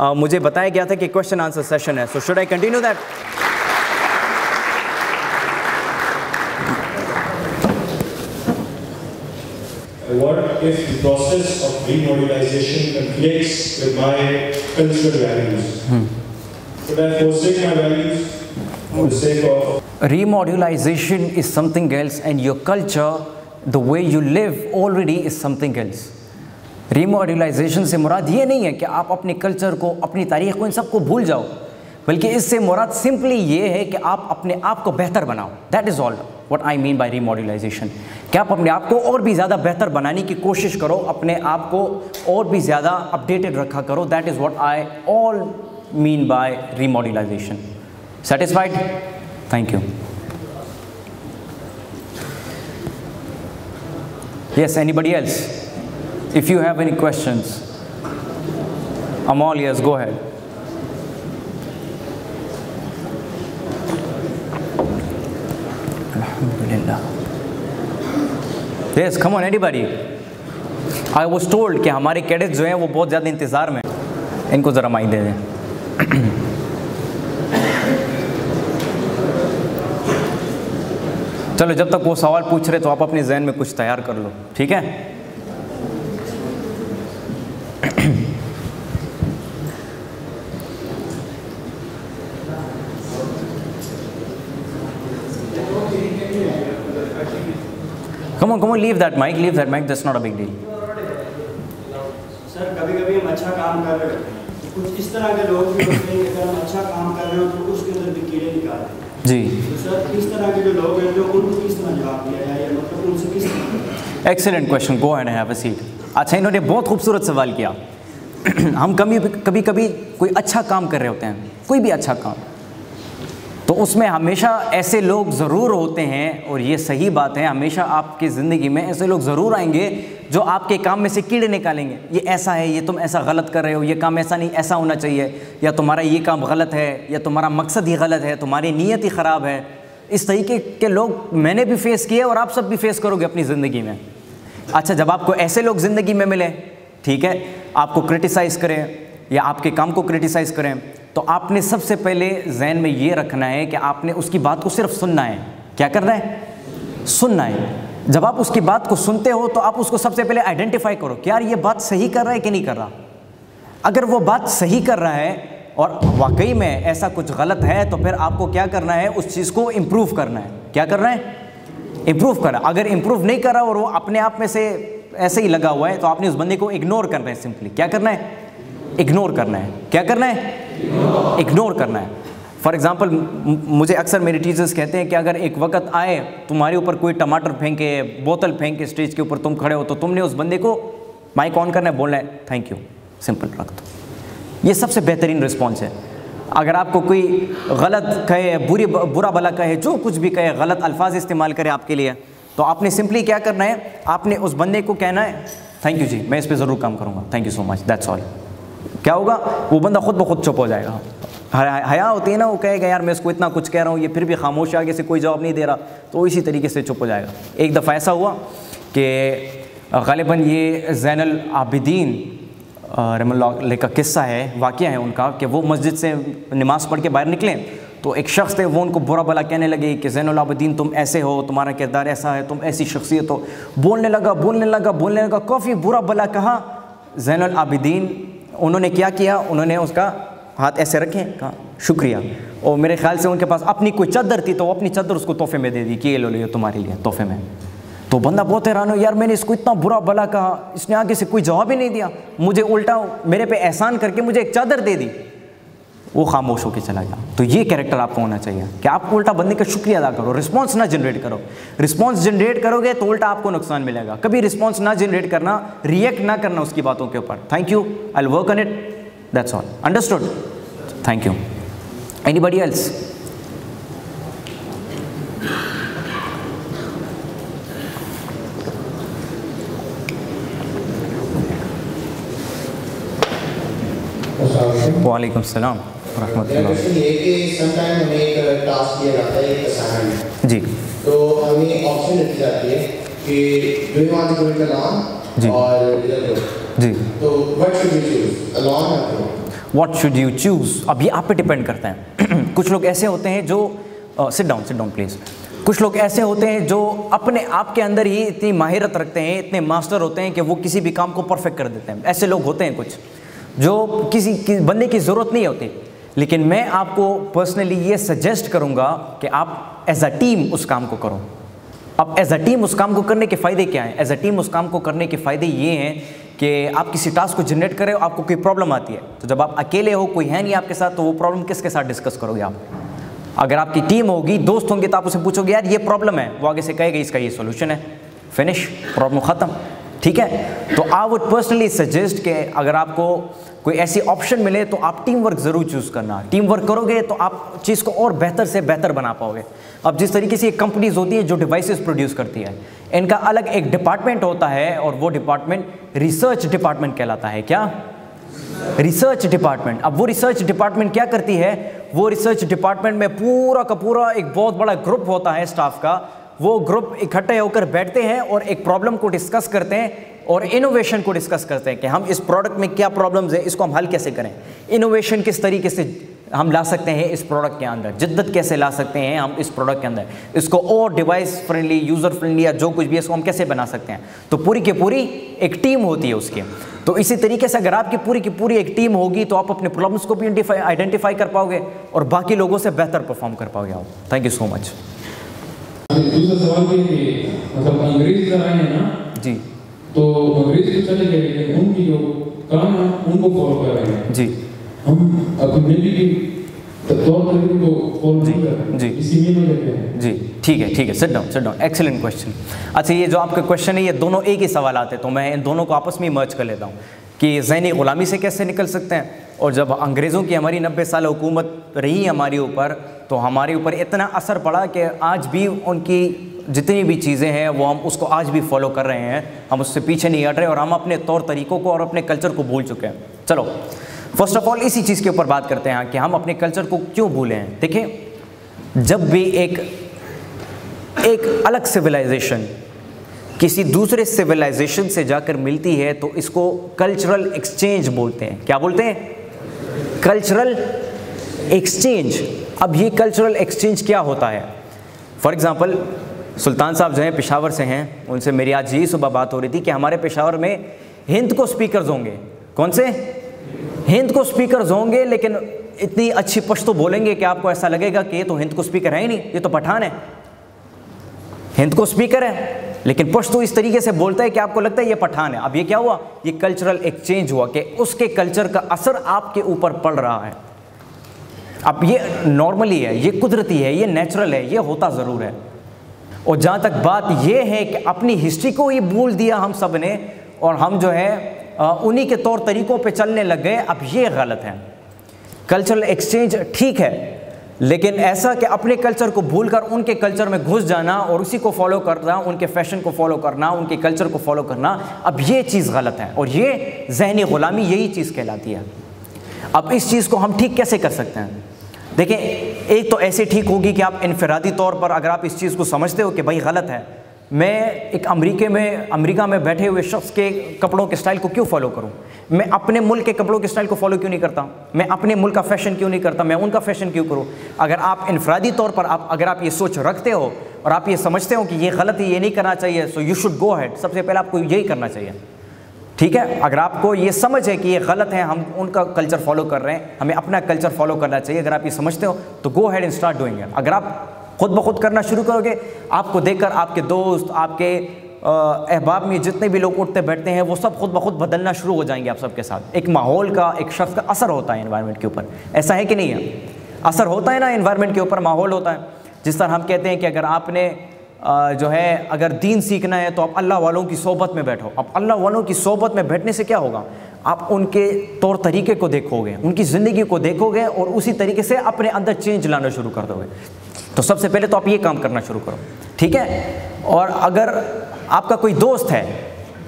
मुझे बताया गया था कि क्वेश्चन आंसर सेशन है, so should I continue that? What if the process of remodularization conflicts with my cultural values? Should I forsake my values for the sake of? Remodularization is something else and your culture, the way you live already is something else. Remodularization से मुराद ये नहीं है कि आप अपने culture को, अपनी तारीख को, इन सबको भूल जाओ, बल्कि इससे मुराद सिंपली ये है कि आप अपने आप को बेहतर बनाओ. That is all what I mean by remodulisation. कि आप अपने आप को और भी ज़्यादा बेहतर बनाने की कोशिश करो, अपने आप को और भी ज़्यादा अपडेटेड रखा करो. That is what I all mean by remodulisation. Satisfied? Thank you. Yes, anybody else? If you have any questions, I'm all ears. Go ahead. Alhamdulillah. Yes, come on, anybody. I was told कि हमारे cadets जो हैं वो बहुत ज़्यादा इंतज़ार में. इनको ज़रा माइक दे दें. चलो, जब तक वो सवाल पूछ रहे तो आप अपने जहन में कुछ तैयार कर लो, ठीक है? Come on, leave that mic, that's not a big deal. Sir, कभी-कभी हम अच्छा काम कर रहे होते हैं, तो कुछ इस तरह के लोग भी होते हैं कि अगर हम अच्छा काम कर रहे हो तो उसके अंदर भी कीड़े निकालते हैं. जी. तो सर, इस तरह के जो लोग हैं, जो उनको किस तरह जवाब दिया जाए, मतलब उनसे किस तरह? Excellent question. Go and have a seat. अच्छा, इन्होंने बहुत खूबसूरत सवाल किया. हम कभी कभी कोई अच्छा काम कर रहे होते हैं, कोई भी अच्छा काम, तो उसमें हमेशा ऐसे लोग ज़रूर होते हैं, और ये सही बात है, हमेशा आपकी ज़िंदगी में ऐसे लोग ज़रूर आएंगे जो आपके काम में से कीड़े निकालेंगे. ये ऐसा है, ये तुम ऐसा गलत कर रहे हो, ये काम ऐसा नहीं, ऐसा होना चाहिए, या तुम्हारा ये काम गलत है, या तुम्हारा मकसद ही गलत है, तुम्हारी नीयत ही ख़राब है. इस तरीके के लोग मैंने भी फेस किए और आप सब भी फेस करोगे अपनी ज़िंदगी में. अच्छा, जब आपको ऐसे लोग ज़िंदगी में मिले, ठीक है, आपको क्रिटिसाइज़ करें या आपके काम को क्रिटिसाइज़ करें, तो आपने सबसे पहले जहन में ये रखना है कि आपने उसकी बात को सिर्फ सुनना है. क्या करना है? सुनना है. जब आप उसकी बात को सुनते हो तो आप उसको सबसे पहले आइडेंटिफाई करो कि यार ये बात सही कर रहा है कि नहीं कर रहा. अगर वो बात सही कर रहा है और वाकई में ऐसा कुछ गलत है, तो फिर आपको क्या करना है? उस चीज़ को इम्प्रूव करना है. क्या करना है? इम्प्रूव करना. अगर इम्प्रूव नहीं कर रहा और वो अपने आप में से ऐसे ही लगा हुआ है, तो आपने उस बंदे को इग्नोर करना है. सिंपली क्या करना है? इग्नोर करना है. क्या करना है? इग्नोर करना है. फॉर एग्ज़ाम्पल, मुझे अक्सर मेरे टीचर्स कहते हैं कि अगर एक वक्त आए तुम्हारे ऊपर कोई टमाटर फेंके, बोतल फेंके, स्टेज के ऊपर तुम खड़े हो, तो तुमने उस बंदे को माइक ऑन करना है, बोलना है थैंक यू, सिंपल रख दो. ये सबसे बेहतरीन रिस्पॉन्स है. अगर आपको कोई गलत कहे, बुरा भला कहे, जो कुछ भी कहे, गलत अल्फाज इस्तेमाल करे आपके लिए, तो आपने सिंपली क्या करना है? आपने उस बंदे को कहना है थैंक यू जी, मैं इस पर ज़रूर काम करूँगा, thank you so much, that's all. क्या होगा? वो बंदा खुद ब खुद चुप हो जाएगा. हया होती है ना, वो कहेगा यार मैं इसको इतना कुछ कह रहा हूँ, ये फिर भी खामोश, आगे से कोई जवाब नहीं दे रहा, तो इसी तरीके से चुप हो जाएगा. एक दफ़ा ऐसा हुआ कि ग़ालिबन ये ज़ैनुल आबिदीन रहमतुल्लाह का किस्सा है, वाक़या है उनका, कि वो मस्जिद से नमाज़ पढ़ के बाहर निकले, तो एक शख्स थे, वो उनको बुरा भला कहने लगे कि ज़ैनुल आबिदीन तुम ऐसे हो, तुम्हारा किरदार ऐसा है, तुम ऐसी शख्सियत हो. बोलने लगा, काफ़ी बुरा भला कहा. ज़ैनुल आबिदीन उन्होंने क्या किया? उन्होंने उसका हाथ ऐसे रखे, कहा शुक्रिया, और मेरे ख्याल से उनके पास अपनी कोई चादर थी, तो वो अपनी चादर उसको तोहफे में दे दी कि ये लो, तुम्हारे लिए तोहफे में. तो बंदा बहुत हैरान हो, यार मैंने इसको इतना बुरा भला कहा, इसने आगे से कोई जवाब ही नहीं दिया, मुझे उल्टा मेरे पे एहसान करके मुझे एक चादर दे दी. वो खामोश होकर चला गया. तो ये कैरेक्टर आपको होना चाहिए कि आप उल्टा बंदे का शुक्रिया अदा करो, रिस्पॉन्स ना जनरेट करो. रिस्पॉन्स जनरेट करोगे तो उल्टा आपको नुकसान मिलेगा. कभी रिस्पॉन्स ना जनरेट करना, रिएक्ट ना करना उसकी बातों के ऊपर. Thank you, I will work on it, that's all. Understood? Thank you. Anybody else? वालेकुम सलाम रहमतुल्लाह. ये कि समटाइम हमें एक टास्क दिया जाता है, एक असाइनमेंट जी. तो हमें ऑप्शन दी जाती है कि do you want to do it alone जी. और विद अ ग्रुप. जी. तो what should we choose, alone और group? What should you choose, अब ये आप पे डिपेंड करता है। कुछ लोग ऐसे होते हैं जो सिट डाउन प्लीज़। कुछ लोग ऐसे होते हैं जो अपने आप के अंदर ही इतनी माहिरत रखते हैं, इतने मास्टर होते हैं कि वो किसी भी काम को परफेक्ट कर देते हैं। ऐसे लोग होते हैं कुछ जो किसी बंदे की ज़रूरत नहीं होती। लेकिन मैं आपको पर्सनली ये सजेस्ट करूँगा कि आप एज अ टीम उस काम को करो। अब एज अ टीम उस काम को करने के फ़ायदे क्या हैं? एज अ टीम उस काम को करने के फ़ायदे ये हैं कि आप किसी टास्क को जनरेट करें, आपको कोई प्रॉब्लम आती है, तो जब आप अकेले हो, कोई है नहीं आपके साथ, तो वो प्रॉब्लम किसके साथ डिस्कस करोगे आप? अगर आपकी टीम होगी, दोस्त होंगे, तो आप उसे पूछोगे यार ये प्रॉब्लम है, वो आगे से कहेगा इसका ये सोल्यूशन है, फिनिश, प्रॉब्लम ख़त्म। ठीक है, तो आई वुड पर्सनली सजेस्ट कि अगर आपको कोई ऐसी ऑप्शन मिले तो आप टीम वर्क ज़रूर चूज़ करना। टीम वर्क करोगे तो आप चीज़ को और बेहतर से बेहतर बना पाओगे। अब जिस तरीके से कंपनीज होती है जो डिवाइसेस प्रोड्यूस करती है, इनका अलग एक डिपार्टमेंट होता है और वो डिपार्टमेंट रिसर्च डिपार्टमेंट कहलाता है। क्या? Research department. अब वो रिसर्च डिपार्टमेंट क्या करती है? वो रिसर्च डिपार्टमेंट में पूरा का पूरा एक बहुत बड़ा ग्रुप होता है स्टाफ का। वो ग्रुप इकट्ठे होकर बैठते हैं और एक प्रॉब्लम को डिस्कस करते हैं और इनोवेशन को डिस्कस करते हैं कि हम इस प्रोडक्ट में क्या प्रॉब्लम्स है, इसको हम हल कैसे करें, इनोवेशन किस तरीके से हम ला सकते हैं इस प्रोडक्ट के अंदर, जिद्दत कैसे ला सकते हैं हम इस प्रोडक्ट के अंदर, इसको और डिवाइस फ्रेंडली, यूज़र फ्रेंडली या जो कुछ भी है इसको हम कैसे बना सकते हैं। तो पूरी की पूरी एक टीम होती है उसकी। तो इसी तरीके से अगर आपकी पूरी की पूरी एक टीम होगी तो आप अपने प्रॉब्लम्स को भी आइडेंटिफाई कर पाओगे और बाकी लोगों से बेहतर परफॉर्म कर पाओगे आप। Thank you so much. दूसरा सवाल ये कि मतलब अंग्रेज इधर आए हैं ना जी, तो अंग्रेज तो चले गए लेकिन उनकी जो काम है उनको फॉलो कर रहे हैं जी, हम अपने भी तौर तरीकों को फॉलो नहीं कर रहे हैं जी, इसी में लेते हैं जी। ठीक है, सिट डाउन, एक्सीलेंट क्वेश्चन। अच्छा, ये जो आपका क्वेश्चन है ये दोनों एक ही सवाल आते हैं, तो मैं इन दोनों को आपस में मर्ज कर लेता हूँ कि ज़हनी ग़ुलामी से कैसे निकल सकते हैं। और जब अंग्रेज़ों की हमारी 90 साल हुकूमत रही हमारे ऊपर, तो हमारे ऊपर इतना असर पड़ा कि आज भी उनकी जितनी भी चीज़ें हैं वो हम उसको आज भी फॉलो कर रहे हैं, हम उससे पीछे नहीं हट रहे और हम अपने तौर तरीक़ों को और अपने कल्चर को भूल चुके हैं। चलो फर्स्ट ऑफ ऑल इसी चीज़ के ऊपर बात करते हैं कि हम अपने कल्चर को क्यों भूले हैं। देखिए, जब भी एक अलग सिविलाइजेशन किसी दूसरे सिविलाइजेशन से जाकर मिलती है तो इसको कल्चरल एक्सचेंज बोलते हैं। क्या बोलते हैं? Cultural exchange. अब ये कल्चरल एक्सचेंज क्या होता है? फॉर एग्ज़ाम्पल, सुल्तान साहब जो हैं पेशावर से हैं, उनसे मेरी आज यही सुबह बात हो रही थी कि हमारे पेशावर में हिंद को स्पीकर्स होंगे। कौन से? हिंद को स्पीकर्स होंगे, लेकिन इतनी अच्छी पश्तो बोलेंगे कि आपको ऐसा लगेगा कि ये तो हिंद को स्पीकर है ही नहीं, ये तो पठान है। हिंद को स्पीकर है लेकिन पश्तो इस तरीके से बोलता है कि आपको लगता है ये पठान है। अब ये क्या हुआ? ये कल्चरल एक्सचेंज हुआ कि उसके कल्चर का असर आपके ऊपर पड़ रहा है। अब ये नॉर्मली है, ये कुदरती है, ये नेचुरल है, ये होता ज़रूर है। और जहाँ तक बात ये है कि अपनी हिस्ट्री को ही भूल दिया हम सब ने और हम जो है उन्हीं के तौर तरीक़ों पे चलने लग गए, अब ये गलत है। कल्चरल एक्सचेंज ठीक है, लेकिन ऐसा कि अपने कल्चर को भूलकर उनके कल्चर में घुस जाना और उसी को फॉलो करना, उनके फैशन को फॉलो करना, उनके कल्चर को फॉलो करना, अब ये चीज़ गलत है और ये ज़हनी ग़ुलामी यही चीज़ कहलाती है। अब इस चीज़ को हम ठीक कैसे कर सकते हैं? देखें, एक तो ऐसे ठीक होगी कि आप इनफरादी तौर पर अगर आप इस चीज़ को समझते हो कि भाई गलत है, मैं एक अमेरिका में बैठे हुए शख्स के कपड़ों के स्टाइल को क्यों फॉलो करूं? मैं अपने मुल्क के कपड़ों के स्टाइल को फॉलो क्यों नहीं करता? मैं अपने मुल्क का फैशन क्यों नहीं करता? मैं उनका फैशन क्यों करूं? अगर आप इनफरादी तौर पर अगर आप ये सोच रखते हो और आप ये समझते हो कि ये गलत है, ये नहीं करना चाहिए, so you should go ahead. सबसे पहले आपको यही करना चाहिए, ठीक है? अगर आपको ये समझ है कि ये गलत है, हम उनका कल्चर फॉलो कर रहे हैं, हमें अपना कल्चर फॉलो करना चाहिए, अगर आप ये समझते हो तो go ahead and start doing it. अगर आप खुद ब खुद करना शुरू करोगे, आपको देखकर आपके दोस्त, आपके अहबाब में जितने भी लोग उठते बैठते हैं वो सब खुद ब खुद बदलना शुरू हो जाएंगे आप सबके साथ। एक माहौल का, एक शख्स का असर होता है एनवायरनमेंट के ऊपर, ऐसा है कि नहीं है? असर होता है ना एनवायरनमेंट के ऊपर, माहौल होता है। जिस तरह हम कहते हैं कि अगर आपने जो है अगर दीन सीखना है तो आप अल्लाह वालों की सोबत में बैठो। अब अल्लाह वालों की सोबत में बैठने से क्या होगा? आप उनके तौर तरीके को देखोगे, उनकी ज़िंदगी को देखोगे और उसी तरीके से अपने अंदर चेंज लाना शुरू कर दोगे। तो सबसे पहले तो आप ये काम करना शुरू करो, ठीक है? और अगर आपका कोई दोस्त है,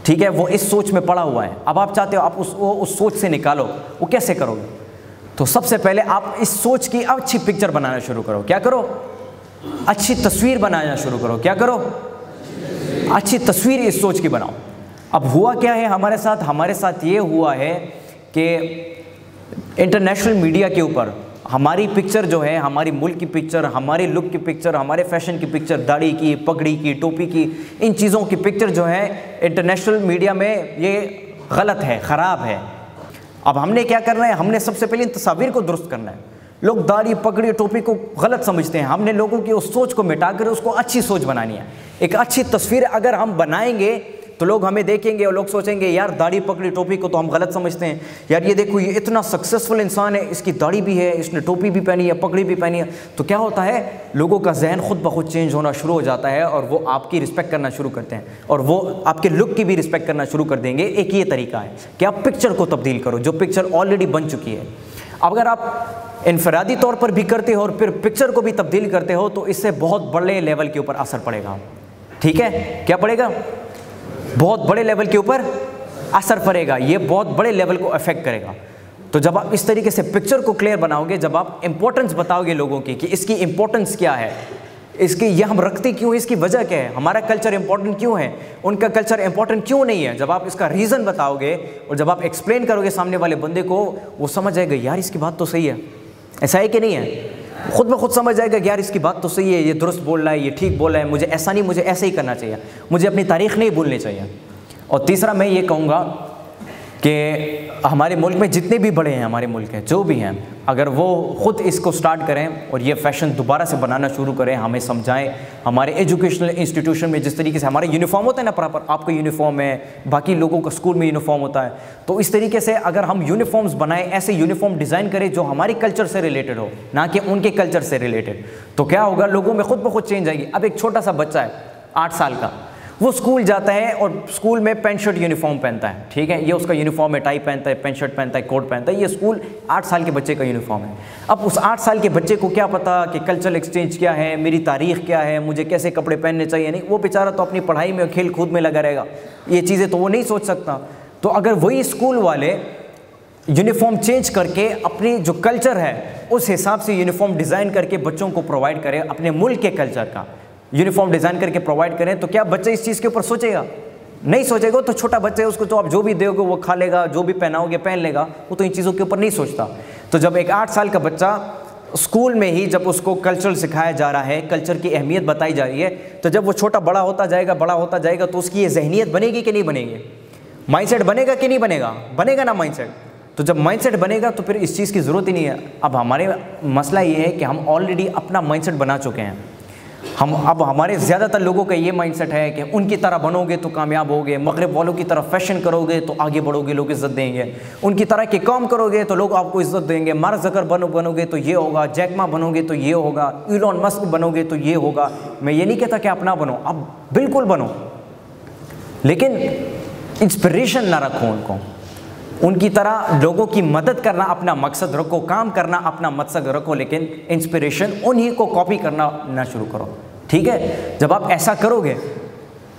ठीक है, वो इस सोच में पड़ा हुआ है, अब आप चाहते हो आप उस सोच से निकालो, वो कैसे करोगे? तो सबसे पहले आप इस सोच की अच्छी पिक्चर बनाना शुरू करो। क्या करो? अच्छी तस्वीर बनाना शुरू करो। क्या करो? अच्छी तस्वीर इस सोच की बनाओ। अब हुआ क्या है हमारे साथ ये हुआ है कि इंटरनेशनल मीडिया के ऊपर हमारी पिक्चर जो है, हमारी मुल्क की पिक्चर, हमारे लुक की पिक्चर, हमारे फैशन की पिक्चर, दाढ़ी की, पगड़ी की, टोपी की, इन चीज़ों की पिक्चर जो है इंटरनेशनल मीडिया में ये गलत है, ख़राब है। अब हमने क्या करना है, हमने सबसे पहले इन तस्वीर को दुरुस्त करना है। लोग दाढ़ी, पगड़ी, टोपी को गलत समझते हैं, हमने लोगों की उस सोच को मिटाकर उसको अच्छी सोच बनानी है। एक अच्छी तस्वीर अगर हम बनाएंगे तो लोग हमें देखेंगे और लोग सोचेंगे यार दाढ़ी, पगड़ी, टोपी को तो हम गलत समझते हैं, यार ये देखो ये इतना सक्सेसफुल इंसान है, इसकी दाढ़ी भी है, इसने टोपी भी पहनी है, पगड़ी भी पहनी है। तो क्या होता है, लोगों का जहन खुद ब खुद चेंज होना शुरू हो जाता है और वो आपकी रिस्पेक्ट करना शुरू करते हैं और वो आपके लुक की भी रिस्पेक्ट करना शुरू कर देंगे। एक ये तरीका है कि आप पिक्चर को तब्दील करो, जो पिक्चर ऑलरेडी बन चुकी है। अगर आप इनफरादी तौर पर भी करते हो और फिर पिक्चर को भी तब्दील करते हो तो इससे बहुत बड़े लेवल के ऊपर असर पड़ेगा। ठीक है, क्या पड़ेगा? बहुत बड़े लेवल के ऊपर असर पड़ेगा, ये बहुत बड़े लेवल को अफेक्ट करेगा। तो जब आप इस तरीके से पिक्चर को क्लियर बनाओगे, जब आप इंपॉर्टेंस बताओगे लोगों की कि इसकी इंपॉर्टेंस क्या है, इसकी ये हम रखते क्यों, इसकी वजह क्या है, हमारा कल्चर इंपॉर्टेंट क्यों है, उनका कल्चर इंपॉर्टेंट क्यों नहीं है, जब आप इसका रीज़न बताओगे और जब आप एक्सप्लेन करोगे सामने वाले बंदे को, वो समझ जाएगा यार इसकी बात तो सही है। ऐसा है कि नहीं है? खुद ब खुद समझ जाएगा यार इसकी बात तो सही है, ये दुरुस्त बोल रहा है, ये ठीक बोल रहा है, मुझे ऐसा नहीं, मुझे ऐसे ही करना चाहिए, मुझे अपनी तारीख़ नहीं भूलनी चाहिए। और तीसरा मैं ये कहूँगा कि हमारे मुल्क में जितने भी बड़े हैं, हमारे मुल्क के जो भी हैं, अगर वो ख़ुद इसको स्टार्ट करें और ये फ़ैशन दोबारा से बनाना शुरू करें, हमें समझाएं। हमारे एजुकेशनल इंस्टीट्यूशन में जिस तरीके से हमारे यूनिफॉर्म होता है ना, प्रॉपर आपका यूनिफॉर्म है, बाकी लोगों का स्कूल में यूनिफॉर्म होता है, तो इस तरीके से अगर हम यूनिफॉर्म्स बनाएं, ऐसे यूनिफॉर्म डिज़ाइन करें जो हमारी कल्चर से रिलेटेड हो, ना कि उनके कल्चर से रिलेटेड, तो क्या होगा, लोगों में खुद ब खुद चेंज आएगी। अब एक छोटा सा बच्चा है 8 साल का, वो स्कूल जाता है और स्कूल में पैंट शर्ट यूनिफॉर्म पहनता है, ठीक है, ये उसका यूनिफॉर्म है, टाई पहनता है, पैंट शर्ट पहनता है, कोट पहनता है, ये स्कूल 8 साल के बच्चे का यूनिफॉर्म है। अब उस 8 साल के बच्चे को क्या पता कि कल्चरल एक्सचेंज क्या है, मेरी तारीख़ क्या है, मुझे कैसे कपड़े पहनने चाहिए, नहीं, वो बेचारा तो अपनी पढ़ाई में और खेल कूद में लगा रहेगा, ये चीज़ें तो वो नहीं सोच सकता। तो अगर वही स्कूल वाले यूनिफॉर्म चेंज करके अपनी जो कल्चर है उस हिसाब से यूनिफॉर्म डिज़ाइन करके बच्चों को प्रोवाइड करें, अपने मुल्क के कल्चर का यूनिफॉर्म डिज़ाइन करके प्रोवाइड करें, तो क्या बच्चा इस चीज़ के ऊपर सोचेगा? नहीं सोचेगा। तो छोटा बच्चा है, उसको तो आप जो भी दोगे वो खा लेगा, जो भी पहनाओगे पहन लेगा, वो तो इन चीज़ों के ऊपर नहीं सोचता। तो जब एक 8 साल का बच्चा स्कूल में ही जब उसको कल्चर सिखाया जा रहा है, कल्चर की अहमियत बताई जा रही है, तो जब वो छोटा बड़ा होता जाएगा तो उसकी ये जहनीत बनेगी कि नहीं बनेगी, माइंडसेट बनेगा कि नहीं बनेगा? बनेगा ना माइंडसेट। तो जब माइंडसेट बनेगा तो फिर इस चीज़ की ज़रूरत ही नहीं है। अब हमारे मसला ये है कि हम ऑलरेडी अपना माइंडसेट बना चुके हैं। अब हमारे ज़्यादातर लोगों का ये माइंडसेट है कि उनकी तरह बनोगे तो कामयाब होगे, मगरिब वालों की तरह फैशन करोगे तो आगे बढ़ोगे, लोग इज़्ज़त देंगे, उनकी तरह के काम करोगे तो लोग आपको इज़्ज़त देंगे, मार्क ज़करबर्ग बनोगे तो ये होगा, जैक मा बनोगे तो ये होगा, इलॉन मस्क बनोगे तो ये होगा। मैं ये नहीं कहता कि आप ना बनो, आप बिल्कुल बनो, लेकिन इंस्पिरेशन ना रखो उनको, उनकी तरह लोगों की मदद करना अपना मकसद रखो, काम करना अपना मकसद रखो, लेकिन इंस्पिरेशन उन्हीं को कॉपी करना ना शुरू करो। ठीक है, जब आप ऐसा करोगे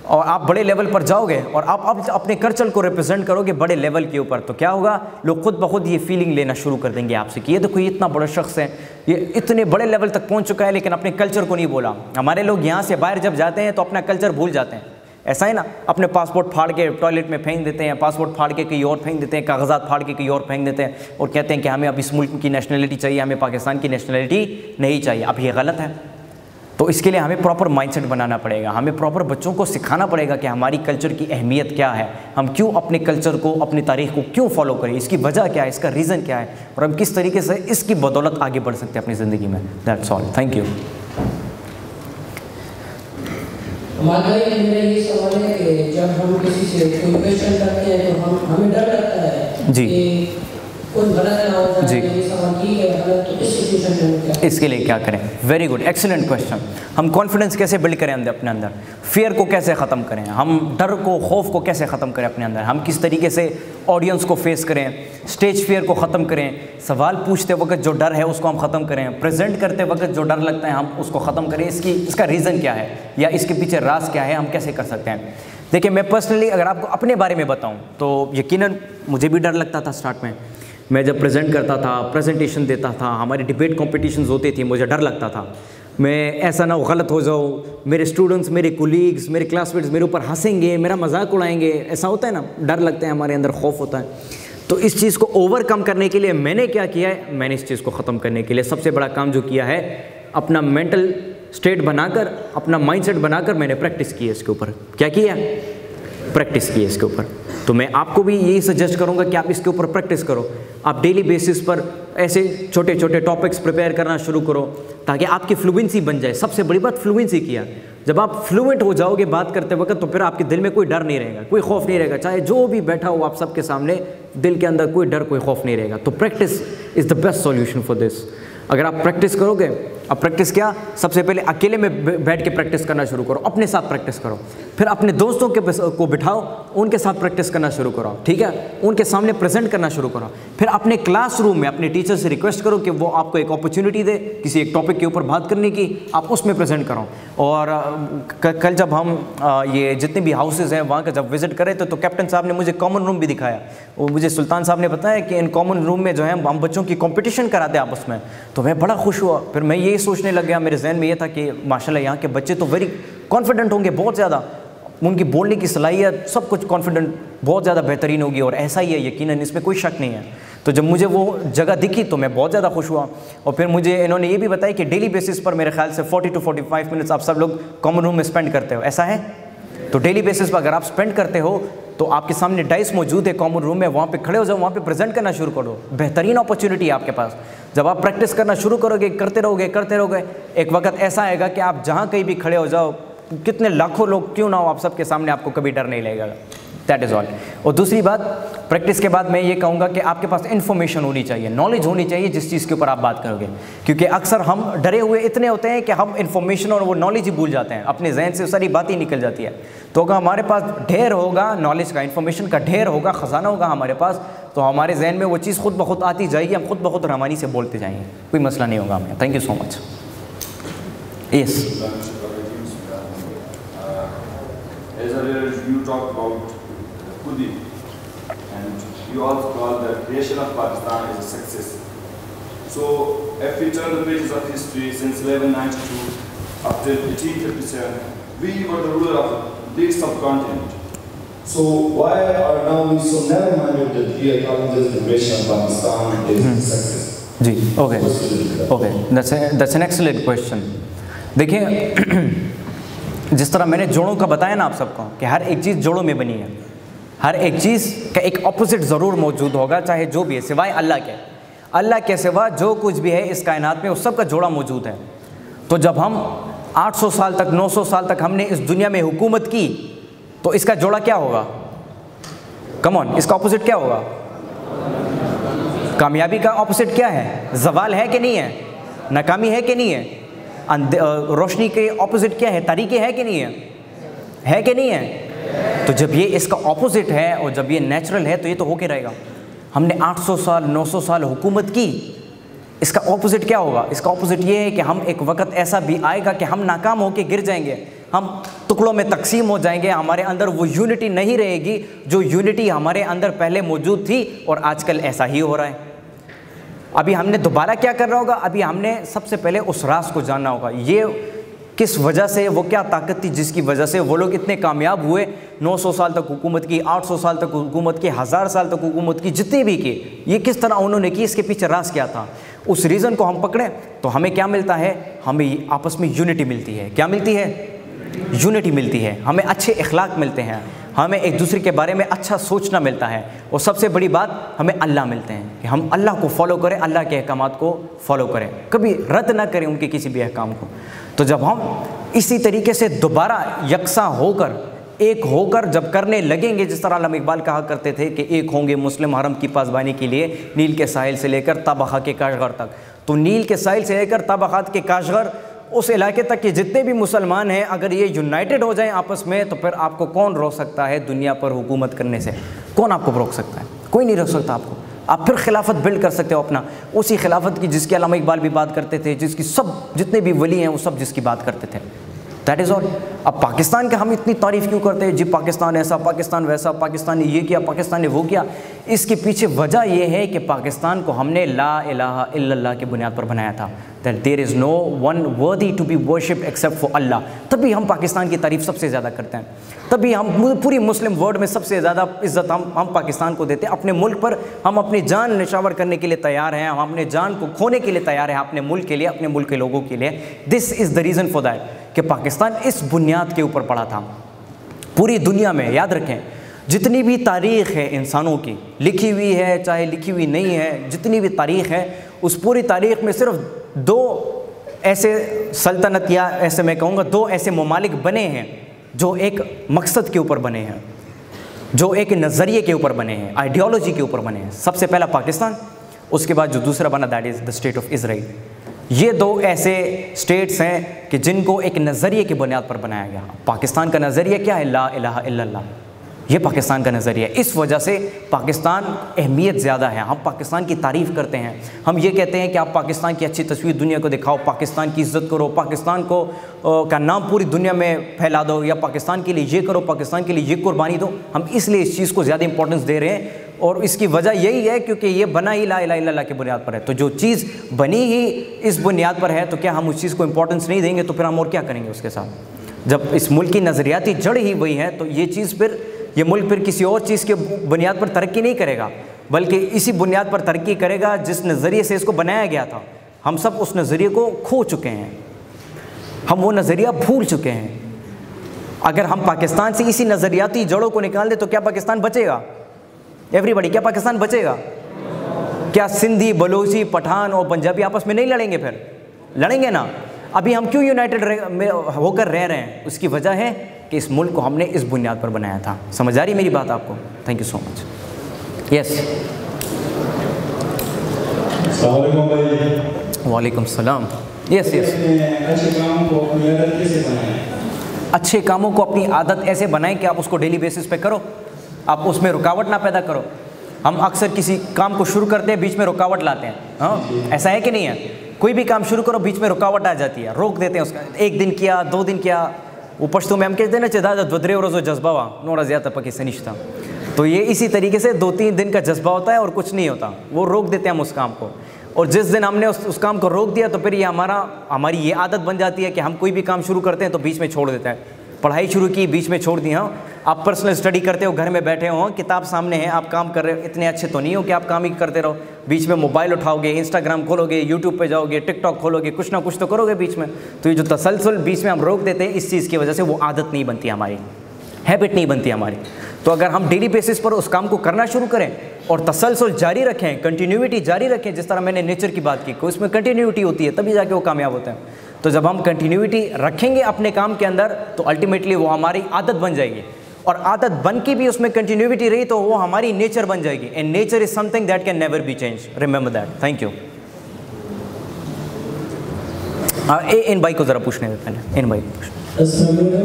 और आप बड़े लेवल पर जाओगे और आप अपने कल्चर को रिप्रेजेंट करोगे बड़े लेवल के ऊपर, तो क्या होगा, लोग खुद ब खुद ये फीलिंग लेना शुरू कर देंगे आपसे कि ये देखो ये इतना बड़ा शख्स है, ये इतने बड़े लेवल तक पहुंच चुका है, लेकिन अपने कल्चर को नहीं बोला। हमारे लोग यहाँ से बाहर जब जाते हैं तो अपना कल्चर भूल जाते हैं, ऐसा है ना, अपने पासपोर्ट फाड़ के टॉयलेट में फेंक देते हैं, पासपोर्ट फाड़ के कहीं और फेंक देते हैं, कागजात फाड़ के कहीं और फेंक देते हैं और कहते हैं कि हमें अब इस मुल्क की नेशनलिटी चाहिए, हमें पाकिस्तान की नेशनलिटी नहीं चाहिए। अब ये गलत है। तो इसके लिए हमें प्रॉपर माइंडसेट बनाना पड़ेगा, हमें प्रॉपर बच्चों को सिखाना पड़ेगा कि हमारी कल्चर की अहमियत क्या है, हम क्यों अपने कल्चर को, अपनी तारीख़ को क्यों फॉलो करें, इसकी वजह क्या है, इसका रीज़न क्या है और हम किस तरीके से इसकी बदौलत आगे बढ़ सकते हैं अपनी ज़िंदगी में। That's all, thank you. मेरा ये सवाल है कि जब हम किसी से कोई क्वेश्चन करते हैं तो हमें डर लगता है जी कि कोई गलत ना हो जाए, जी, ये सवाल ठीक है गलत, तो इस सिचुएशन में क्या, इसके लिए क्या करें? Very good, excellent question. हम कॉन्फिडेंस कैसे बिल्ड करें अपने अंदर, फियर को कैसे ख़त्म करें, हम डर को, खौफ को कैसे ख़त्म करें अपने अंदर, हम किस तरीके से ऑडियंस को फेस करें, स्टेज फियर को ख़त्म करें, सवाल पूछते वक्त जो डर है उसको हम ख़त्म करें, प्रेजेंट करते वक्त जो डर लगता है हम उसको ख़त्म करें, इसका रीज़न क्या है या इसके पीछे राज क्या है, हम कैसे कर सकते हैं। देखिए, मैं पर्सनली अगर आपको अपने बारे में बताऊं तो यकीनन मुझे भी डर लगता था स्टार्ट में। मैं जब प्रेजेंट करता था, प्रेजेंटेशन देता था, हमारी डिबेट कॉम्पिटिशन्स होती थी, मुझे डर लगता था मैं ऐसा ना गलत हो जाऊँ, मेरे स्टूडेंट्स, मेरे कोलीग्स, मेरे क्लासमेट्स मेरे ऊपर हंसेंगे, मेरा मजाक उड़ाएंगे, ऐसा होता है ना, डर लगता है हमारे अंदर, खौफ होता है। तो इस चीज़ को ओवरकम करने के लिए मैंने क्या किया है, मैंने इस चीज़ को ख़त्म करने के लिए सबसे बड़ा काम जो किया है, अपना मेंटल स्टेट बनाकर, अपना माइंडसेट बनाकर मैंने प्रैक्टिस की है इसके ऊपर। क्या किया? प्रैक्टिस की है इसके ऊपर। तो मैं आपको भी यही सजेस्ट करूंगा कि आप इसके ऊपर प्रैक्टिस करो। आप डेली बेसिस पर ऐसे छोटे छोटे टॉपिक्स प्रिपेयर करना शुरू करो ताकि आपकी फ्लुएंसी बन जाए। सबसे बड़ी बात फ्लुएंसी किया। जब आप फ्लुएंट हो जाओगे बात करते वक्त तो फिर आपके दिल में कोई डर नहीं रहेगा, कोई खौफ नहीं रहेगा, चाहे जो भी बैठा हो आप सबके सामने, दिल के अंदर कोई डर कोई खौफ नहीं रहेगा। तो practice is the best solution for this. अगर आप प्रैक्टिस करोगे, अब प्रैक्टिस क्या, सबसे पहले अकेले में बैठ के प्रैक्टिस करना शुरू करो, अपने साथ प्रैक्टिस करो, फिर अपने दोस्तों को बिठाओ, उनके साथ प्रैक्टिस करना शुरू करो, ठीक है, उनके सामने प्रेजेंट करना शुरू करो, फिर अपने क्लासरूम में अपने टीचर से रिक्वेस्ट करो कि वो आपको एक अपॉर्चुनिटी दे किसी एक टॉपिक के ऊपर बात करने की, आप उसमें प्रेजेंट करो। और कल जब हम ये जितने भी हाउसेज़ हैं वहाँ का जब विज़िट करे तो कैप्टन साहब ने मुझे कॉमन रूम भी दिखाया। वो मुझे सुल्तान साहब ने बताया कि इन कॉमन रूम में जो है हम बच्चों की कंपटीशन कराते हैं आपस में। तो मैं बड़ा खुश हुआ। फिर मैं यही सोचने लग गया, मेरे जहन में ये था कि माशाल्लाह यहाँ के बच्चे तो वेरी कॉन्फिडेंट होंगे, बहुत ज़्यादा, उनकी बोलने की सलाहियत सब कुछ कॉन्फिडेंट बहुत ज़्यादा बेहतरीन होगी। और ऐसा ही है, यकीनन इसमें कोई शक नहीं है। तो जब मुझे वो जगह दिखी तो मैं बहुत ज़्यादा खुश हुआ। और फिर मुझे इन्होंने ये भी बताया कि डेली बेसिस पर मेरे ख्याल से 40 to 45 मिनट्स आप सब लोग कॉमन रूम में स्पेंड करते हो, ऐसा है? तो डेली बेसिस पर अगर आप स्पेंड करते हो तो आपके सामने डाइस मौजूद है कॉमन रूम में, वहाँ पे खड़े हो जाओ, वहाँ पे प्रेजेंट करना शुरू करो। बेहतरीन अपॉर्चुनिटी है आपके पास। जब आप प्रैक्टिस करना शुरू करोगे, करते रहोगे, एक वक्त ऐसा आएगा कि आप जहाँ कहीं भी खड़े हो जाओ, कितने लाखों लोग क्यों ना हो, आप सबके सामने आपको कभी डर नहीं लगेगा। That is all. और दूसरी बात, प्रैक्टिस के बाद मैं ये कहूँगा कि आपके पास इन्फॉर्मेशन होनी चाहिए, नॉलेज होनी चाहिए जिस चीज़ के ऊपर आप बात करोगे। क्योंकि अक्सर हम डरे हुए इतने होते हैं कि हम इन्फॉर्मेशन और वो नॉलेज ही भूल जाते हैं, अपने जहन से सारी बात ही निकल जाती है। तो अगर हमारे पास ढेर होगा नॉलेज का, इन्फॉर्मेशन का ढेर होगा, ख़जाना होगा हमारे पास, तो हमारे जहन में वो चीज़ खुद ब खुद आती जाएगी, हम खुद ब खुद रवानी से बोलते जाएंगे, कोई मसला नहीं होगा हमें। Thank you so much. Yes, as earlier you talked about Khudi, and you also call the creation of Pakistan as a success. So if we turn the pages of history since 1192 up till 1857, we were the ruler of the big subcontinent. So why are now we so narrow-minded that we are calling this the creation of Pakistan is a success? जी, okay, that's an excellent question. देखिए, जिस तरह मैंने जोड़ों का बताया ना आप सबको कि हर एक चीज़ जोड़ों में बनी है, हर एक चीज़ का एक ऑपोजिट ज़रूर मौजूद होगा, चाहे जो भी है, सिवाय अल्लाह के सिवा जो कुछ भी है इस कायनात में उस सब का जोड़ा मौजूद है। तो जब हम 800 साल तक 900 साल तक हमने इस दुनिया में हुकूमत की तो इसका जोड़ा क्या होगा? कम ऑन, इसका ऑपोजिट क्या होगा? कामयाबी का ऑपोजिट क्या है? ज़वाल है कि नहीं है? नाकामी है कि नहीं है? रोशनी के ऑपोजिट क्या है? तारीकी है कि नहीं है कि नहीं है? तो जब ये इसका ऑपोजिट है और जब ये नेचुरल है तो ये तो होके रहेगा। हमने 800 साल 900 साल हुकूमत की, इसका ऑपोजिट क्या होगा? इसका ऑपोजिट ये है कि हम एक वक्त ऐसा भी आएगा कि हम नाकाम होके गिर जाएंगे, हम टुकड़ों में तकसीम हो जाएंगे, हमारे अंदर वो यूनिटी नहीं रहेगी जो यूनिटी हमारे अंदर पहले मौजूद थी। और आजकल ऐसा ही हो रहा है। अभी हमने दोबारा क्या करना होगा? अभी हमने सबसे पहले उस राज को जानना होगा, ये किस वजह से, वो क्या ताकत थी जिसकी वजह से वो लोग इतने कामयाब हुए। 900 साल तक हुकूमत की, 800 साल तक हुकूमत की, 1000 साल तक हुकूमत की, जितनी भी की, ये किस तरह उन्होंने की, इसके पीछे राज क्या था। उस रीज़न को हम पकड़ें तो हमें क्या मिलता है? हमें आपस में यूनिटी मिलती है। क्या मिलती है? यूनिटी मिलती है। हमें अच्छे अखलाक मिलते हैं, हमें एक दूसरे के बारे में अच्छा सोचना मिलता है। और सबसे बड़ी बात, हमें अल्लाह मिलते हैं कि हम अल्लाह को फॉलो करें, अल्लाह के अहकामात को फॉलो करें, कभी रद्द ना करें उनके किसी भी अहकाम को। तो जब हम इसी तरीके से दोबारा यकसा होकर, एक होकर जब करने लगेंगे, जिस तरह अल्लामा इकबाल कहा करते थे कि एक होंगे मुस्लिम हरम की पासबानी के लिए नील के साहिल से लेकर ताबखा के काशगर तक। तो नील के साहिल से लेकर ताबखात के काशगर, उस इलाके तक के जितने भी मुसलमान हैं, अगर ये यूनाइटेड हो जाएं आपस में तो फिर आपको कौन रोक सकता है दुनिया पर हुकूमत करने से? कौन आपको रोक सकता है? कोई नहीं रोक सकता आपको। आप फिर खिलाफत बिल्ड कर सकते हो अपना, उसी खिलाफत की जिसकी अल्लामा इकबाल भी बात करते थे, जिसकी सब जितने भी वली हैं वो सब जिसकी बात करते थे। That is all. अब पाकिस्तान के हम इतनी तारीफ़ क्यों करते हैं, जी पाकिस्तान ऐसा, पाकिस्तान वैसा, पाकिस्तान ने ये किया, पाकिस्तान ने वो किया। इसके पीछे वजह ये है कि पाकिस्तान को हमने ला इलाहा इल्लल्लाह की बुनियाद पर बनाया था, that there is no one worthy to be worship except for Allah. तभी हम पाकिस्तान की तारीफ़ सबसे ज़्यादा करते हैं, तभी हम पूरी मुस्लिम वर्ल्ड में सबसे ज़्यादा इज़्ज़त हम पाकिस्तान को देते हैं। अपने मुल्क पर हम अपनी जान निछावर करने के लिए तैयार हैं, हम अपने जान को खोने के लिए तैयार हैं, अपने मुल्क के लिए, अपने मुल्क के लोगों के लिए। This is the reason for that कि पाकिस्तान इस बुनियाद के ऊपर पड़ा था। पूरी दुनिया में याद रखें, जितनी भी तारीख़ है इंसानों की, लिखी हुई है चाहे लिखी हुई नहीं है, जितनी भी तारीख़ है, उस पूरी तारीख़ में सिर्फ 2 ऐसे सल्तनत या ऐसे मैं कहूँगा 2 ऐसे ममालिक बने हैं जो एक मकसद के ऊपर बने हैं, जो एक नज़रिए के ऊपर बने हैं, आइडियोलॉजी के ऊपर बने हैं। सबसे पहला पाकिस्तान, उसके बाद जो दूसरा बना that is the state of Israel. ये 2 ऐसे स्टेट्स हैं कि जिनको एक नज़रिए की बुनियाद पर बनाया गया। पाकिस्तान का नज़रिया क्या है? ला इलाहा इल्लल्लाह, ये पाकिस्तान का नज़रिया है। इस वजह से पाकिस्तान अहमियत ज़्यादा है। हम पाकिस्तान की तारीफ़ करते हैं, हम ये कहते हैं कि आप पाकिस्तान की अच्छी तस्वीर दुनिया को दिखाओ, पाकिस्तान की इज़्ज़त करो, पाकिस्तान को का नाम पूरी दुनिया में फैला दो, या पाकिस्तान के लिए ये करो, पाकिस्तान के लिए ये कुर्बानी दो। हम इसलिए इस चीज़ को ज़्यादा इंपॉर्टेंस दे रहे हैं, और इसकी वजह यही है क्योंकि ये बना ही ला इलाहा इल्लल्लाह की बुनियाद पर है। तो जो चीज़ बनी ही इस बुनियाद पर है, तो क्या हम उस चीज़ को इंपॉर्टेंस नहीं देंगे? तो फिर हम और क्या करेंगे उसके साथ? जब इस मुल्क की नज़रियाती जड़ ही वही है, तो ये चीज़ फिर ये मुल्क फिर किसी और चीज़ के बुनियाद पर तरक्की नहीं करेगा, बल्कि इसी बुनियाद पर तरक्की करेगा जिस नज़रिए से इसको बनाया गया था। हम सब उस नज़रिए को खो चुके हैं, हम वो नज़रिया भूल चुके हैं। अगर हम पाकिस्तान से इसी नज़रियाती जड़ों को निकाल दें तो क्या पाकिस्तान बचेगा? एवरीबॉडी, क्या पाकिस्तान बचेगा? क्या सिंधी, बलोची, पठान और पंजाबी आपस में नहीं लड़ेंगे? फिर लड़ेंगे ना। अभी हम क्यों यूनाइटेड होकर रह रहे हैं? उसकी वजह है कि इस मुल्क को हमने इस बुनियाद पर बनाया था। समझ आ रही मेरी बात आपको? Thank you so much. Yes, वालेकुम सलाम। Yes yes. अच्छे कामों को अपनी आदत ऐसे बनाएं कि आप उसको डेली बेसिस पे करो, आप उसमें रुकावट ना पैदा करो। हम अक्सर किसी काम को शुरू करते हैं, बीच में रुकावट लाते हैं। हाँ, ऐसा है कि नहीं है? कोई भी काम शुरू करो, बीच में रुकावट आ जाती है, रोक देते हैं उसका। 1 दिन किया, 2 दिन किया, वो पश्तो में हम कहते हैं ना दादा द्वद्रे और जज्बा हुआ नोड़ा ज़्यादा पकी से निश्ता। तो ये इसी तरीके से 2-3 दिन का जज्बा होता है और कुछ नहीं होता, वो रोक देते हैं हम उस काम को। और जिस दिन हमने उस काम को रोक दिया तो फिर ये हमारी ये आदत बन जाती है कि हम कोई भी काम शुरू करते हैं तो बीच में छोड़ देते हैं। पढ़ाई शुरू की, बीच में छोड़ दी। हाँ, आप पर्सनल स्टडी करते हो, घर में बैठे हो, किताब सामने है, आप काम कर रहे हो, इतने अच्छे तो नहीं हो कि आप काम ही करते रहो। बीच में मोबाइल उठाओगे, इंस्टाग्राम खोलोगे, यूट्यूब पे जाओगे, टिकटॉक खोलोगे, कुछ ना कुछ तो करोगे बीच में। तो ये जो तसलसल बीच में हम रोक देते हैं, इस चीज़ की वजह से वो आदत नहीं बनती हमारी, हैबिट नहीं बनती हमारी। तो अगर हम डेली बेसिस पर उस काम को करना शुरू करें और तसलसल जारी रखें, कंटिन्यूटी जारी रखें, जिस तरह मैंने नेचर की बात की, उसमें कंटिन्यूटी होती है, तभी जाके वो कामयाब होते हैं। तो जब हम कंटिन्यूटी रखेंगे अपने काम के अंदर तो अल्टीमेटली वो हमारी आदत बन जाएगी, और आदत बन के भी उसमें कंटिन्यूटी रही तो वो हमारी नेचर बन जाएगी। And nature is something that can never be change, remember that. Thank you. इन भाई को ज़रा पूछने दे पहले, इन भाई को पूछने।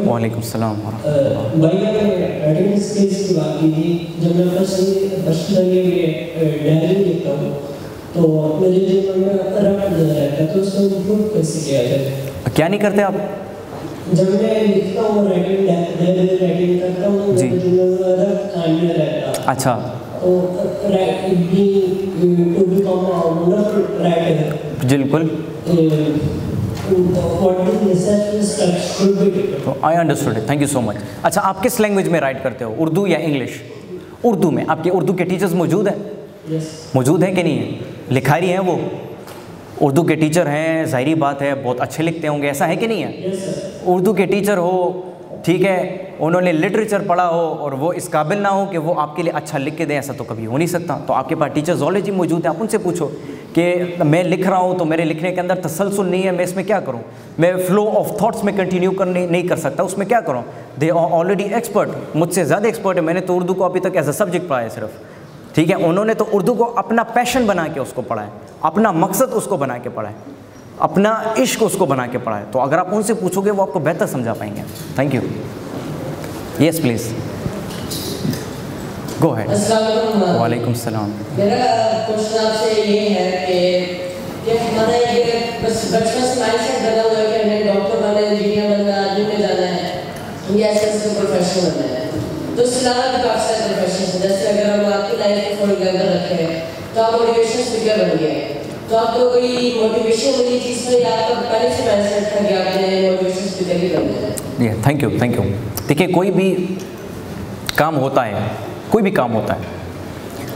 वालेकुम सलाम। भाई अटेंडेंस केस की बात की थी, जब मैं फर्स्ट डायरी लिखता हूँ तो मेरे जीवन में रट रहता है, तो उसको इम्प्रूव कैसे किया जाए? क्या नहीं करते आप? जब मैं लिखता हूँ, राइटिंग करता हूँ, जी, रट कायम रहता। अच्छा, तो बिल्कुल। I understood it, thank you so much. अच्छा, आप किस लैंग्वेज में राइट करते हो, उर्दू या इंग्लिश? उर्दू में। आपके उर्दू के टीचर्स मौजूद हैं? मौजूद हैं कि नहीं है? लिखारी हैं वो, उर्दू के टीचर हैं, ज़ाहिरी बात है बहुत अच्छे लिखते होंगे, ऐसा है कि नहीं है? उर्दू के टीचर हो, ठीक है, उन्होंने लिटरेचर पढ़ा हो और वो इस काबिल ना हो कि वो आपके लिए अच्छा लिख के दें, ऐसा तो कभी हो नहीं सकता। तो आपके पास टीचर्स ऑलरेडी मौजूद हैं, आप उनसे पूछो कि मैं लिख रहा हूँ तो मेरे लिखने के अंदर तसलसल नहीं है, मैं इसमें क्या करूँ? मैं फ्लो ऑफ थॉट्स में कंटिन्यू नहीं कर सकता, उसमें क्या करूँ? दे आर ऑलरेडी एक्सपर्ट, मुझसे ज़्यादा एक्सपर्ट है। मैंने तो उर्दू को अभी तक एज अ सब्जेक्ट पढ़ा है सिर्फ, ठीक है। उन्होंने तो उर्दू को अपना पैशन बना के उसको पढ़ा है, अपना मकसद उसको बना के पढ़ा है, अपना इश्क उसको बना के पढ़ा है। तो अगर आप उनसे पूछोगे वो आपको बेहतर समझा पाएंगे। Thank you. Yes please go ahead. वालेकुम सलाम। मेरा क्वेश्चन आपसे ये है कि हमारा ये बस बचपन से माइंडसेट बना हुआ है कि हमें डॉक्टर बनना है, इंजीनियर बनना है, प्रोफेशनल बनना है। तो उसके अलावा भी काफ़ी सारे प्रोफेशन हैं, जैसे अगर हम आपकी लाइफ को फॉर एग्जाम्पल रखें तो आप मोटिवेशनल स्पीकर बन गए, तो आपको कोई मोटिवेशन मिली चीज़ में या आपका पहले से माइंडसेट था कि आपने मोटिवेशनल स्पीकर ही बनना है? Thank you. देखिए, कोई भी काम होता है, कोई भी काम होता है,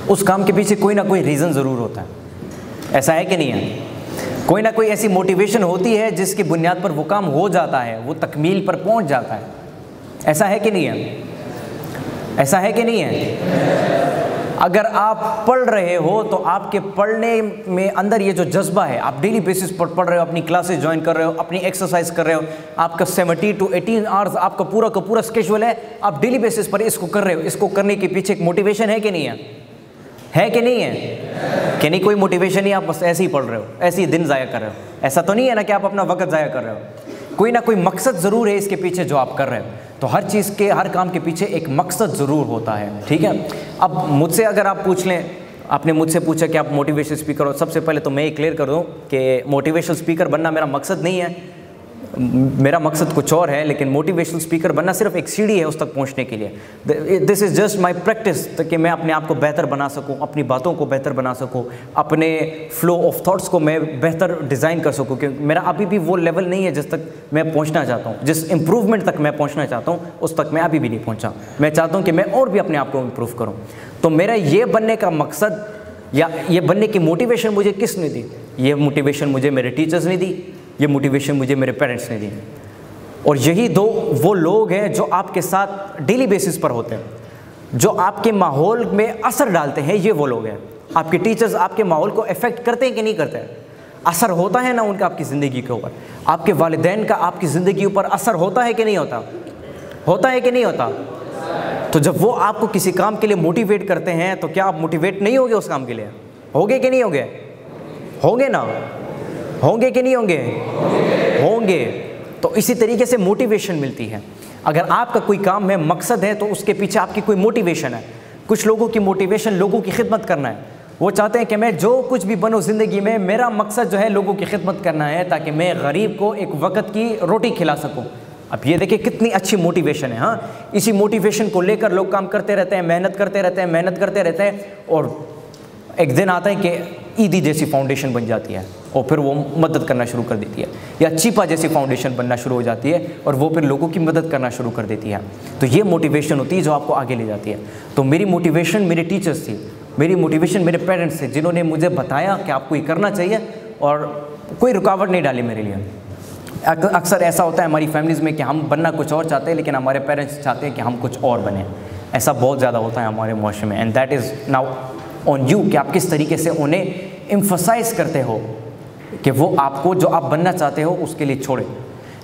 उस काम के पीछे कोई ना कोई रीज़न ज़रूर होता है। ऐसा है कि नहीं है? कोई ना कोई ऐसी मोटिवेशन होती है जिसकी बुनियाद पर वो काम हो जाता है, वो तकमील पर पहुंच जाता है। ऐसा है कि नहीं है? ऐसा है कि नहीं है? अगर आप पढ़ रहे हो तो आपके पढ़ने में अंदर ये जो जज्बा है, आप डेली बेसिस पर पढ़ रहे हो, अपनी क्लासेस ज्वाइन कर रहे हो, अपनी एक्सरसाइज कर रहे हो, आपका 70 to 18 आवर्स आपका पूरा का पूरा स्केड्यूल है, आप डेली बेसिस पर इसको कर रहे हो। इसको करने के पीछे एक मोटिवेशन है कि नहीं है? है कि नहीं है? कि नहीं कोई मोटिवेशन नहीं, आप बस ऐसे ही पढ़ रहे हो, ऐसे ही दिन ज़ाया कर रहे हो। ऐसा तो नहीं है ना कि आप अपना वक्त ज़ाया कर रहे हो। कोई ना कोई मकसद ज़रूर है इसके पीछे जो आप कर रहे हो। तो हर चीज़ के, हर काम के पीछे एक मकसद ज़रूर होता है, ठीक है। अब मुझसे अगर आप पूछ लें, आपने मुझसे पूछा कि आप मोटिवेशनल स्पीकर हो, सबसे पहले तो मैं ये क्लियर कर दूं कि मोटिवेशनल स्पीकर बनना मेरा मकसद नहीं है, मेरा मकसद कुछ और है। लेकिन मोटिवेशनल स्पीकर बनना सिर्फ एक सीढ़ी है उस तक पहुंचने के लिए। This is just my practice, कि मैं अपने आप को बेहतर बना सकूं, अपनी बातों को बेहतर बना सकूं, अपने फ्लो ऑफ थॉट्स को मैं बेहतर डिज़ाइन कर सकूं। क्योंकि मेरा अभी भी वो लेवल नहीं है जिस तक मैं पहुंचना चाहता हूं, जिस इम्प्रूवमेंट तक मैं पहुंचना चाहता हूं उस तक मैं अभी भी नहीं पहुंचा। मैं चाहता हूँ कि मैं और भी अपने आप को इम्प्रूव करूँ। तो मेरा ये बनने का मकसद या ये बनने की मोटिवेशन मुझे किसने दी? ये मोटिवेशन मुझे मेरे टीचर्स ने दी, ये मोटिवेशन मुझे मेरे पेरेंट्स ने दी। और यही दो वो लोग हैं जो आपके साथ डेली बेसिस पर होते हैं, जो आपके माहौल में असर डालते हैं। ये वो लोग हैं। आपके टीचर्स आपके माहौल को इफ़ेक्ट करते हैं कि नहीं करते हैं? असर होता है ना उनका आपकी ज़िंदगी के ऊपर। आपके वालिदैन का आपकी ज़िंदगी ऊपर असर होता है कि नहीं होता? होता है कि नहीं होता? तो जब वो आपको किसी काम के लिए मोटिवेट करते हैं तो क्या आप मोटिवेट नहीं होगे उस काम के लिए? होगे कि नहीं होगे? होंगे ना? होंगे कि नहीं होंगे? होंगे। तो इसी तरीके से मोटिवेशन मिलती है। अगर आपका कोई काम है, मकसद है, तो उसके पीछे आपकी कोई मोटिवेशन है। कुछ लोगों की मोटिवेशन लोगों की खिदमत करना है। वो चाहते हैं कि मैं जो कुछ भी बनूं ज़िंदगी में, मेरा मकसद जो है लोगों की खिदमत करना है, ताकि मैं गरीब को एक वक्त की रोटी खिला सकूं। अब ये देखिए कितनी अच्छी मोटिवेशन है। हाँ, इसी मोटिवेशन को लेकर लोग काम करते रहते हैं, मेहनत करते रहते हैं, मेहनत करते रहते हैं, और एक दिन आता है कि ईदी जैसी फाउंडेशन बन जाती है और फिर वो मदद करना शुरू कर देती है, या चीपा जैसी फाउंडेशन बनना शुरू हो जाती है और वो फिर लोगों की मदद करना शुरू कर देती है। तो ये मोटिवेशन होती है जो आपको आगे ले जाती है। तो मेरी मोटिवेशन मेरे टीचर्स थी, मेरी मोटिवेशन मेरे पेरेंट्स थे, जिन्होंने मुझे बताया कि आपको ये करना चाहिए और कोई रुकावट नहीं डाली मेरे लिए। अक्सर ऐसा होता है हमारी फैमिलीज़ में कि हम बनना कुछ और चाहते हैं, लेकिन हमारे पेरेंट्स चाहते हैं कि हम कुछ और बने। ऐसा बहुत ज़्यादा होता है हमारे माशरे में। And that is now on you कि आप किस तरीके से उन्हें एम्फसाइज़ करते हो कि वो आपको जो आप बनना चाहते हो उसके लिए छोड़े।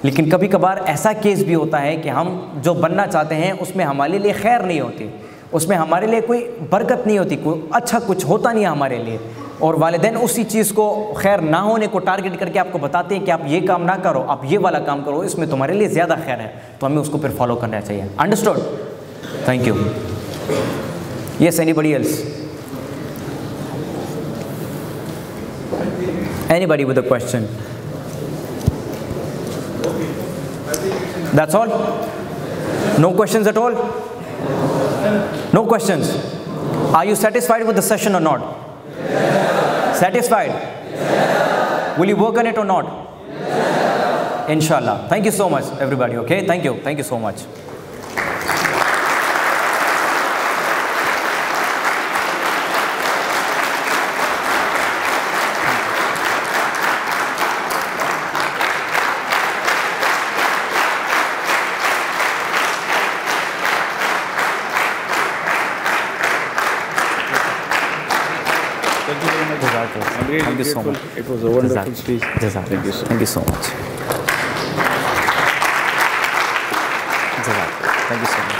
लेकिन कभी कभार ऐसा केस भी होता है कि हम जो बनना चाहते हैं उसमें हमारे लिए खैर नहीं होती, उसमें हमारे लिए कोई बरकत नहीं होती, कोई अच्छा कुछ होता नहीं है हमारे लिए, और वालिदैन उसी चीज़ को खैर ना होने को टारगेट करके आपको बताते हैं कि आप ये काम ना करो, आप ये वाला काम करो, इसमें तुम्हारे लिए ज़्यादा खैर है। तो हमें उसको फिर फॉलो करना चाहिए। Understood? Thank you. Yes, anybody else? Anybody with a question? That's all? No questions at all? No questions? Are you satisfied with the session or not? Satisfied? Will you work on it or not? Inshallah. Thank you so much, everybody. Okay? Thank you. Thank you so much. Thank you so much. It was a wonderful speech. Thank you so much. Thank you so much.